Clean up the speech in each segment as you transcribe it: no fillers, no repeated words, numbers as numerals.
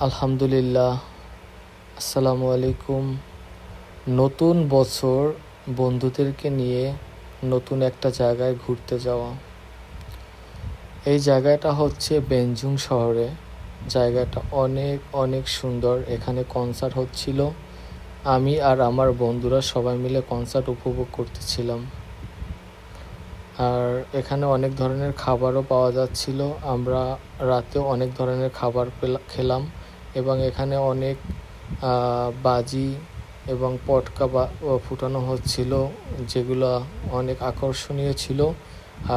আলহামদুলিল্লাহ। আসসালামু আলাইকুম। নতুন বছর, বন্ধুদেরকে নিয়ে নতুন একটা জায়গায় ঘুরতে যাওয়া। এই জায়গাটা হচ্ছে বেনজুং শহরে। জায়গাটা অনেক অনেক সুন্দর। এখানে কনসার্ট হচ্ছিল। আমি আর আমার বন্ধুরা সবাই মিলে কনসার্ট উপভোগ করতেছিলাম। আর এখানে অনেক ধরনের খাবারও পাওয়া যাচ্ছিল। আমরা রাতেও অনেক ধরনের খাবার খেলাম এবং এখানে অনেক বাজি এবং পটকা ফুটানো হচ্ছিল, যেগুলো অনেক আকর্ষণীয় ছিল।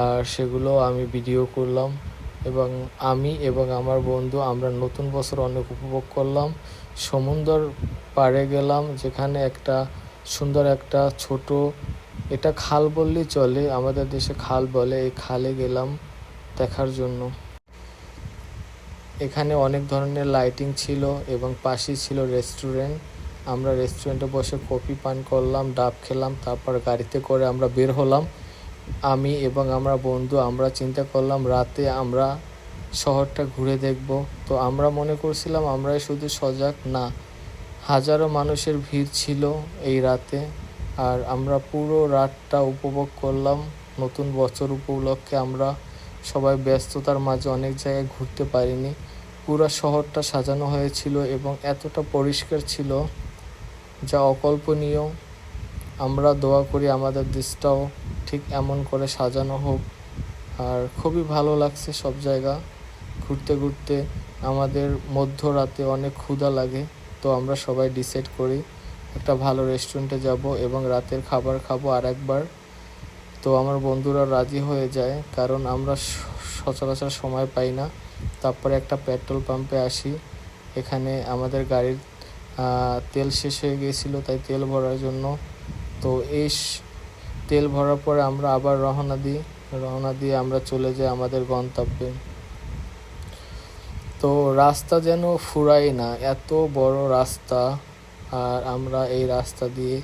আর সেগুলো আমি ভিডিও করলাম এবং আমি এবং আমার বন্ধু আমরা নতুন বছর অনেক উপভোগ করলাম। সমুদ্র পাড়ে গেলাম, যেখানে একটা সুন্দর একটা ছোট, এটা খাল বললেই চলে, আমাদের দেশে খাল বলে। এই খালে গেলাম দেখার জন্য। এখানে অনেক ধরনের লাইটিং ছিল এবং পাশেই ছিল রেস্টুরেন্ট। আমরা রেস্টুরেন্টে বসে কফি পান করলাম, ডাব খেলাম, তারপর গাড়িতে করে আমরা বের হলাম। আমি এবং আমার বন্ধু আমরা চিন্তা করলাম রাতে আমরা শহরটা ঘুরে দেখব। তো আমরা মনে করছিলাম আমরাই শুধু সজাগ, না, হাজারো মানুষের ভিড় ছিল এই রাতে। আর আমরা পুরো রাতটা উপভোগ করলাম। নতুন বছর উপলক্ষে আমরা সবাই ব্যস্ততার মাঝে অনেক জায়গায় ঘুরতে পারিনি। পুরো শহরটা সাজানো হয়েছিল এবং এতটা পরিষ্কার ছিল যা অকল্পনীয়। আমরা দোয়া করি আমাদের দেশটাও ঠিক এমন করে সাজানো হোক। আর খুবই ভালো লাগছে সব জায়গা ঘুরতে ঘুরতে। আমাদের মধ্যরাতে অনেক ক্ষুধা লাগে, তো আমরা সবাই ডিসাইড করি একটা ভালো রেস্টুরেন্টে যাব এবং রাতের খাবার খাবো আরেকবার। তো আমার বন্ধুরা রাজি হয়ে যায়, কারণ আমরা সচরাচর সময় পাই না। তারপরে একটা পেট্রোল পাম্পে আসি। এখানে আমাদের গাড়ির তেল শেষ হয়ে গিয়েছিলো, তাই তেল ভরার জন্য। তো এই তেল ভরার পরে আমরা আবার রওনা দিয়ে আমরা চলে যাই আমাদের গন্তব্যে। তো রাস্তা যেন ফুরাই না, এত বড় রাস্তা। আর আমরা এই রাস্তা দিয়ে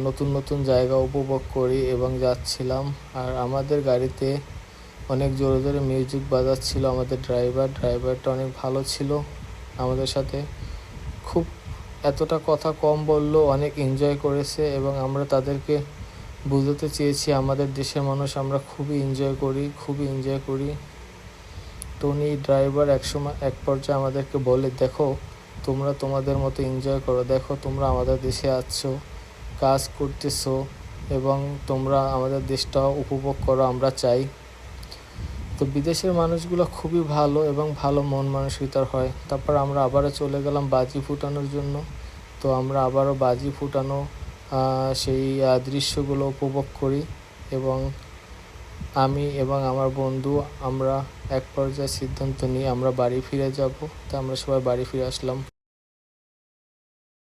নতুন নতুন জায়গা উপভোগ করি এবং যাচ্ছিলাম। আর আমাদের গাড়িতে অনেক জোরে জোরে মিউজিক বাজাচ্ছিল আমাদের ড্রাইভারটা অনেক ভালো ছিল আমাদের সাথে। খুব এতটা কথা কম বললো, অনেক এনজয় করেছে এবং আমরা তাদেরকে বুঝাতে চেয়েছি আমাদের দেশের মানুষ আমরা খুবই এনজয় করি। তো উনি ড্রাইভার এক পর্যায়ে আমাদেরকে বলে, দেখো তোমরা তোমাদের মতো এনজয় করো, দেখো তোমরা আমাদের দেশে আসছো, কাজ করতেছো এবং তোমরা আমাদের দেশটাও উপভোগ করো, আমরা চাই। তো বিদেশের মানুষগুলো খুবই ভালো এবং ভালো মন মানসিকতার হয়। তারপর আমরা আবারও চলে গেলাম বাজি ফুটানোর জন্য। তো আমরা আবারও বাজি ফুটানো সেই দৃশ্যগুলো উপভোগ করি এবং আমি এবং আমার বন্ধু আমরা এক পর্যায়ে সিদ্ধান্ত নিই আমরা বাড়ি ফিরে যাব। তো আমরা সবাই বাড়ি ফিরে আসলাম।